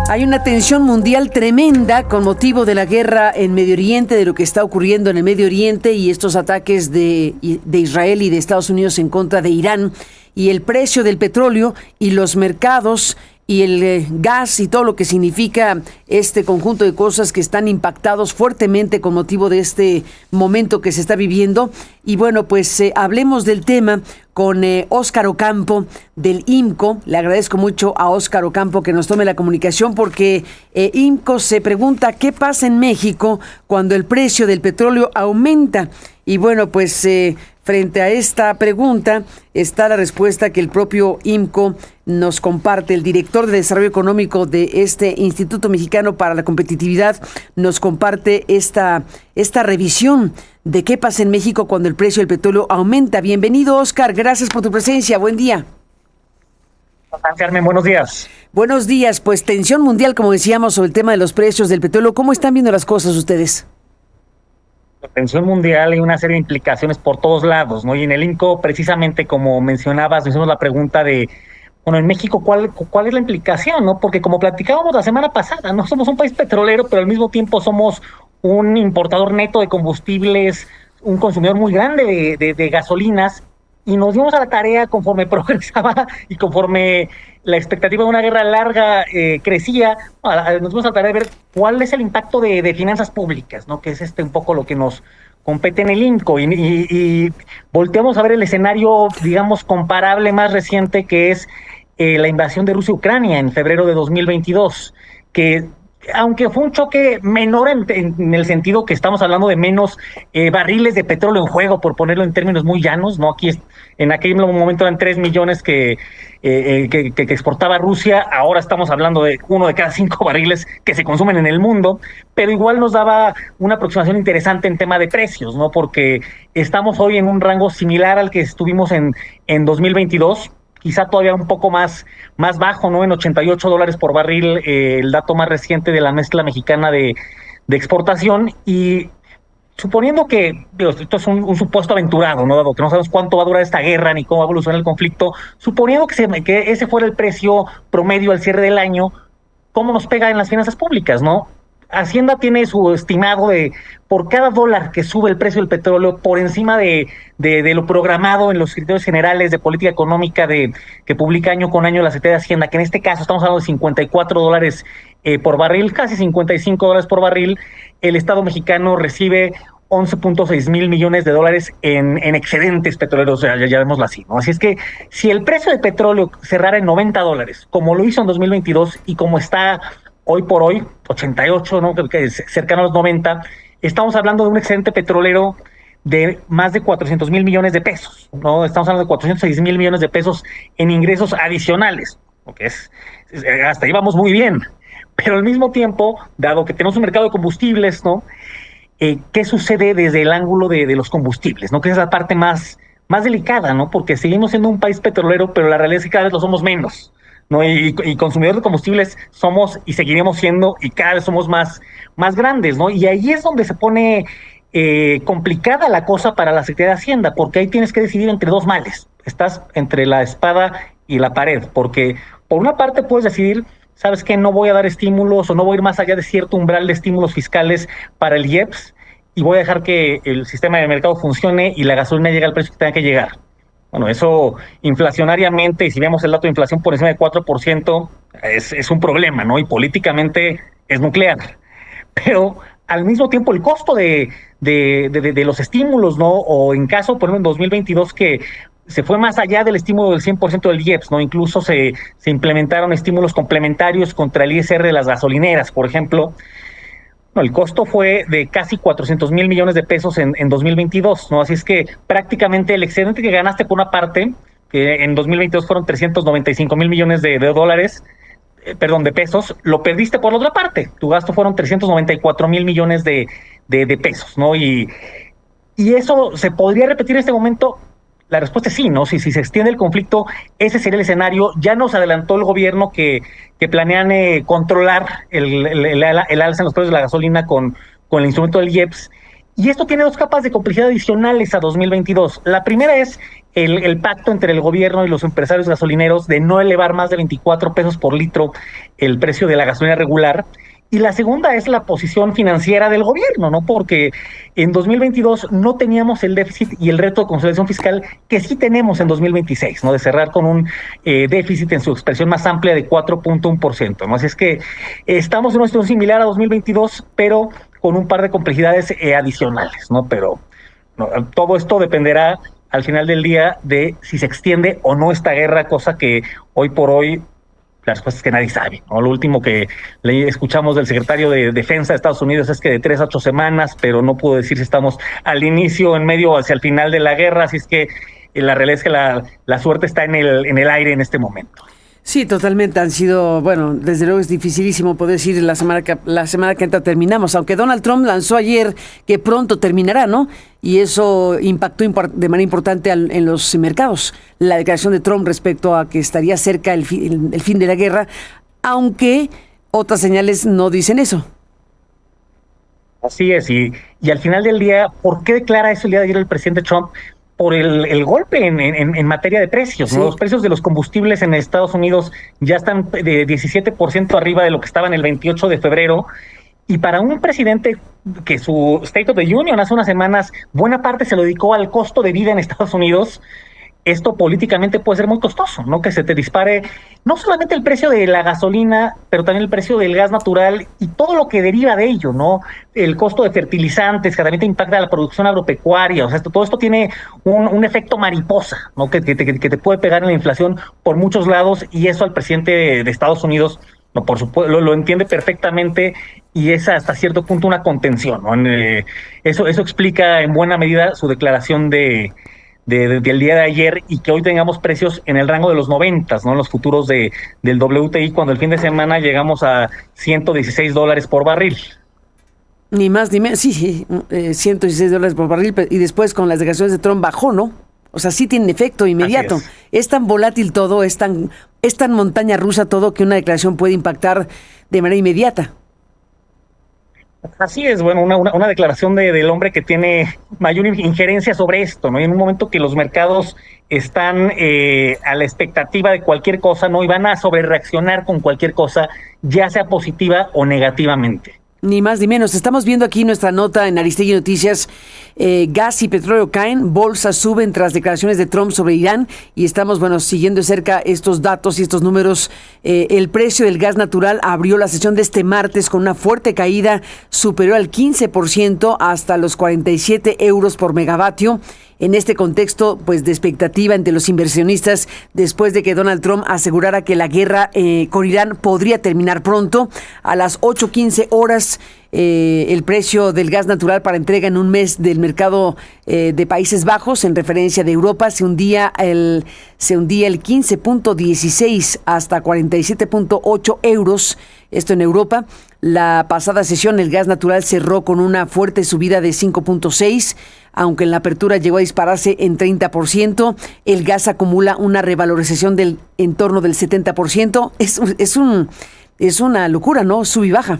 Hay una tensión mundial tremenda con motivo de la guerra en Medio Oriente, de lo que está ocurriendo en el Medio Oriente y estos ataques de Israel y de Estados Unidos en contra de Irán, y el precio del petróleo y los mercados y el gas y todo lo que significa este conjunto de cosas que están impactados fuertemente con motivo de este momento que se está viviendo. Y bueno, pues hablemos del tema con Óscar Ocampo del IMCO. Le agradezco mucho a Óscar Ocampo que nos tome la comunicación porque IMCO se pregunta qué pasa en México cuando el precio del petróleo aumenta. Y bueno, pues frente a esta pregunta está la respuesta que el propio IMCO nos comparte. El director de Desarrollo Económico de este Instituto Mexicano para la Competitividad nos comparte esta revisión de qué pasa en México cuando el precio del petróleo aumenta. Bienvenido, Óscar. Gracias por tu presencia. Buen día. Carmen, buenos días. Buenos días. Pues tensión mundial, como decíamos, sobre el tema de los precios del petróleo. ¿Cómo están viendo las cosas ustedes? La tensión mundial y una serie de implicaciones por todos lados, ¿no? Y en el INCO, precisamente como mencionabas, nos hicimos la pregunta de, bueno, en México, ¿cuál es la implicación, no? Porque como platicábamos la semana pasada, no somos un país petrolero, pero al mismo tiempo somos un importador neto de combustibles, un consumidor muy grande de gasolinas, y nos dimos a la tarea conforme progresaba y conforme la expectativa de una guerra larga crecía, nos dimos a la tarea de ver cuál es el impacto de finanzas públicas, ¿no? Que es un poco lo que nos compete en el INCO, y volteamos a ver el escenario, digamos, comparable más reciente, que es la invasión de Rusia a Ucrania en febrero de 2022, que aunque fue un choque menor en el sentido que estamos hablando de menos barriles de petróleo en juego, por ponerlo en términos muy llanos, ¿no? Aquí en aquel momento eran 3 millones que exportaba Rusia, ahora estamos hablando de 1 de cada 5 barriles que se consumen en el mundo, pero igual nos daba una aproximación interesante en tema de precios, ¿no? Porque estamos hoy en un rango similar al que estuvimos en 2022, quizá todavía un poco más bajo, ¿no? En $88 por barril, el dato más reciente de la mezcla mexicana de exportación. Y suponiendo que, esto es un supuesto aventurado, ¿no? Dado que no sabemos cuánto va a durar esta guerra ni cómo va a evolucionar el conflicto, suponiendo que ese fuera el precio promedio al cierre del año, ¿cómo nos pega en las finanzas públicas, no? Hacienda tiene su estimado de por cada dólar que sube el precio del petróleo por encima de lo programado en los criterios generales de política económica que publica año con año la Secretaría de Hacienda, que en este caso estamos hablando de $54 por barril, casi $55 por barril. El Estado mexicano recibe 11.6 mil millones de dólares en excedentes petroleros, ya llamémoslo así, ¿no? Así es que si el precio del petróleo cerrara en $90, como lo hizo en 2022 y como está hoy por hoy, 88, ¿no? Que es cercano a los 90, estamos hablando de un excedente petrolero de más de 400 mil millones de pesos, ¿no? Estamos hablando de 406 mil millones de pesos en ingresos adicionales, porque hasta ahí vamos muy bien. Pero al mismo tiempo, dado que tenemos un mercado de combustibles, ¿no? ¿Qué sucede desde el ángulo de los combustibles, ¿no? Que es la parte más delicada, ¿no? Porque seguimos siendo un país petrolero, pero la realidad es que cada vez lo somos menos, ¿no? Y consumidores de combustibles somos y seguiremos siendo, y cada vez somos más grandes, ¿no? Y ahí es donde se pone complicada la cosa para la Secretaría de Hacienda, porque ahí tienes que decidir entre dos males. Estás entre la espada y la pared, porque por una parte puedes decidir, ¿sabes qué? No voy a dar estímulos o no voy a ir más allá de cierto umbral de estímulos fiscales para el IEPS y voy a dejar que el sistema de mercado funcione y la gasolina llegue al precio que tenga que llegar. Bueno, eso inflacionariamente, y si vemos el dato de inflación por encima de 4%, es un problema, ¿no? Y políticamente es nuclear. Pero al mismo tiempo el costo de los estímulos, ¿no? O en caso, por ejemplo, en 2022, que se fue más allá del estímulo del 100% del IEPS, ¿no? Incluso se implementaron estímulos complementarios contra el ISR de las gasolineras, por ejemplo. No, el costo fue de casi 400 mil millones de pesos en 2022, ¿no? Así es que prácticamente el excedente que ganaste por una parte, que en 2022 fueron 395 mil millones de dólares, de pesos, lo perdiste por la otra parte. Tu gasto fueron 394 mil millones de pesos, ¿no? Y eso se podría repetir en este momento. La respuesta es sí, ¿no? Si se extiende el conflicto, ese sería el escenario. Ya nos adelantó el gobierno que planean controlar el alza en los precios de la gasolina con el instrumento del IEPS, Y esto tiene dos capas de complejidad adicionales a 2022. La primera es el pacto entre el gobierno y los empresarios gasolineros de no elevar más de 24 pesos por litro el precio de la gasolina regular. Y la segunda es la posición financiera del gobierno, ¿no? Porque en 2022 no teníamos el déficit y el reto de consolidación fiscal que sí tenemos en 2026, ¿no? De cerrar con un déficit en su expresión más amplia de 4.1%, ¿no? Así es que estamos en una situación similar a 2022, pero con un par de complejidades adicionales, ¿no? Pero no, todo esto dependerá al final del día de si se extiende o no esta guerra, cosa que hoy por hoy las cosas que nadie sabe, ¿no? Lo último que escuchamos del secretario de Defensa de Estados Unidos es que de 3 a 8 semanas, pero no puedo decir si estamos al inicio, en medio o hacia el final de la guerra, así es que la realidad es que la suerte está en el aire en este momento. Sí, totalmente. Han sido, bueno, desde luego es dificilísimo poder decir la semana que entra terminamos, aunque Donald Trump lanzó ayer que pronto terminará, ¿no? Y eso impactó de manera importante en los mercados. La declaración de Trump respecto a que estaría cerca el fin de la guerra, aunque otras señales no dicen eso. Así es, y al final del día, ¿por qué declara eso el día de ayer el presidente Trump? Por el golpe en materia de precios, ¿no? Sí. Los precios de los combustibles en Estados Unidos ya están de 17% arriba de lo que estaban el 28 de febrero. Y para un presidente que su State of the Union hace unas semanas, buena parte se lo dedicó al costo de vida en Estados Unidos, esto políticamente puede ser muy costoso, ¿no? Que se te dispare no solamente el precio de la gasolina, pero también el precio del gas natural y todo lo que deriva de ello, ¿no? El costo de fertilizantes, que también te impacta la producción agropecuaria, o sea, todo esto tiene un efecto mariposa, ¿no? Que te puede pegar en la inflación por muchos lados, y eso al presidente de Estados Unidos, no, por supuesto, lo entiende perfectamente, y es hasta cierto punto una contención, ¿no? Eso explica en buena medida su declaración del día de ayer, y que hoy tengamos precios en el rango de los 90, ¿no? Los futuros del WTI, cuando el fin de semana llegamos a $116 por barril. Ni más ni menos, sí, $116 por barril, y después con las declaraciones de Trump bajó, ¿no? O sea, sí tiene efecto inmediato. Es tan volátil todo, es tan montaña rusa todo, que una declaración puede impactar de manera inmediata. Así es, bueno, una declaración del hombre que tiene mayor injerencia sobre esto, ¿no? Y en un momento que los mercados están a la expectativa de cualquier cosa, ¿no? Y van a sobrereaccionar con cualquier cosa, ya sea positiva o negativamente. Ni más ni menos. Estamos viendo aquí nuestra nota en Aristegui Noticias. Gas y petróleo caen, bolsas suben tras declaraciones de Trump sobre Irán, y estamos, bueno, siguiendo de cerca estos datos y estos números. El precio del gas natural abrió la sesión de este martes con una fuerte caída superior al 15% hasta los 47 euros por megavatio. En este contexto, pues, de expectativa entre los inversionistas, después de que Donald Trump asegurara que la guerra con Irán podría terminar pronto, a las 8:15 horas, el precio del gas natural para entrega en un mes del mercado de Países Bajos, en referencia de Europa, se hundía el 15.16 hasta 47.8 euros. Esto en Europa. La pasada sesión el gas natural cerró con una fuerte subida de 5.6, aunque en la apertura llegó a dispararse en 30%. El gas acumula una revalorización del en torno del 70%. Es una locura, ¿no? Sub y baja.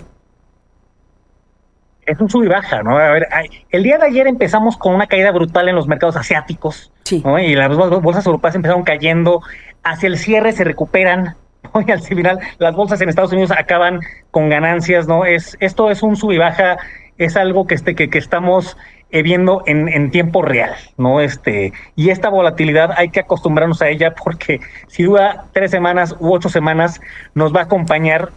Es un sub y baja, ¿no? A ver, el día de ayer empezamos con una caída brutal en los mercados asiáticos, sí, ¿no? Y las bolsas europeas empezaron cayendo, hacia el cierre se recuperan, ¿no? Y al final las bolsas en Estados Unidos acaban con ganancias, ¿no? Esto es un sub y baja, es algo que estamos viendo en tiempo real, ¿no? Y esta volatilidad hay que acostumbrarnos a ella, porque si dura 3 semanas u 8 semanas, nos va a acompañar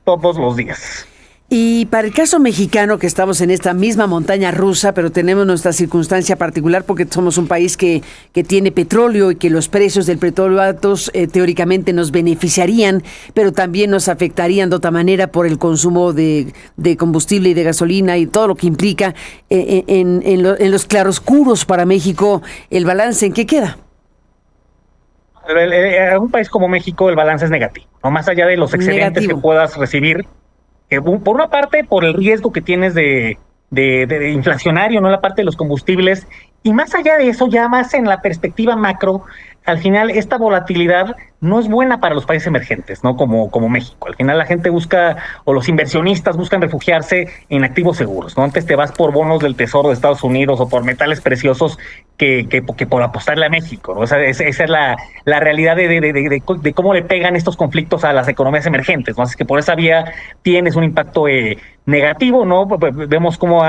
todos los días. Y para el caso mexicano, que estamos en esta misma montaña rusa, pero tenemos nuestra circunstancia particular porque somos un país que tiene petróleo, y que los precios del petróleo altos teóricamente nos beneficiarían, pero también nos afectarían de otra manera por el consumo de combustible y de gasolina y todo lo que implica en los claroscuros para México. ¿El balance en qué queda? En un país como México el balance es negativo, ¿no? Más allá de los excedentes que puedas recibir. Por una parte, por el riesgo que tienes de inflacionario, ¿no? La parte de los combustibles, y más allá de eso, ya más en la perspectiva macro, al final esta volatilidad no es buena para los países emergentes, ¿no? Como México. Al final la gente busca, o los inversionistas buscan refugiarse en activos seguros, ¿no? Antes te vas por bonos del Tesoro de Estados Unidos o por metales preciosos que por apostarle a México, ¿no? O sea, esa es la realidad de cómo le pegan estos conflictos a las economías emergentes, ¿no? Así que por esa vía tienes un impacto negativo, ¿no? Vemos cómo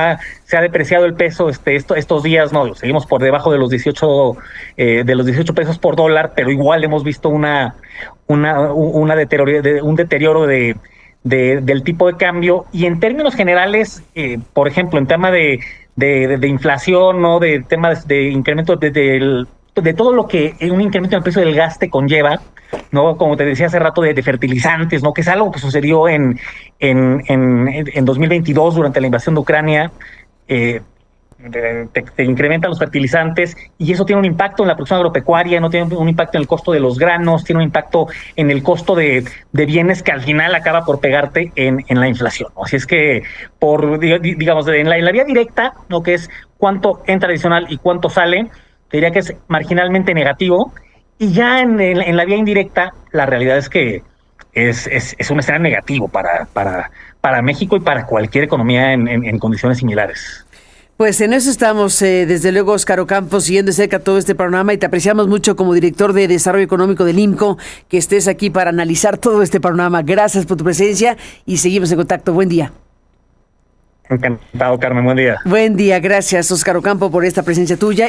se ha depreciado el peso estos días, ¿no? Seguimos por debajo de los 18 pesos por dólar, pero igual hemos visto un deterioro del tipo de cambio. Y en términos generales, por ejemplo, en tema de inflación, ¿no? De temas de incremento de todo lo que un incremento en el precio del gas te conlleva, ¿no? Como te decía hace rato, de fertilizantes, ¿no? Que es algo que sucedió en 2022 durante la invasión de Ucrania. Te incrementan los fertilizantes y eso tiene un impacto en la producción agropecuaria, no tiene un impacto en el costo de los granos, tiene un impacto en el costo de bienes que al final acaba por pegarte en la inflación, ¿no? Así es que, digamos, en la vía directa, ¿no? Que es cuánto entra adicional y cuánto sale, te diría que es marginalmente negativo. Y ya en la vía indirecta, la realidad es que es un escenario negativo para México y para cualquier economía en condiciones similares. Pues en eso estamos, desde luego, Óscar Ocampo, siguiendo de cerca todo este panorama, y te apreciamos mucho como director de Desarrollo Económico del INCO, que estés aquí para analizar todo este panorama. Gracias por tu presencia y seguimos en contacto. Buen día. Encantado, Carmen. Buen día. Buen día. Gracias, Óscar Ocampo, por esta presencia tuya.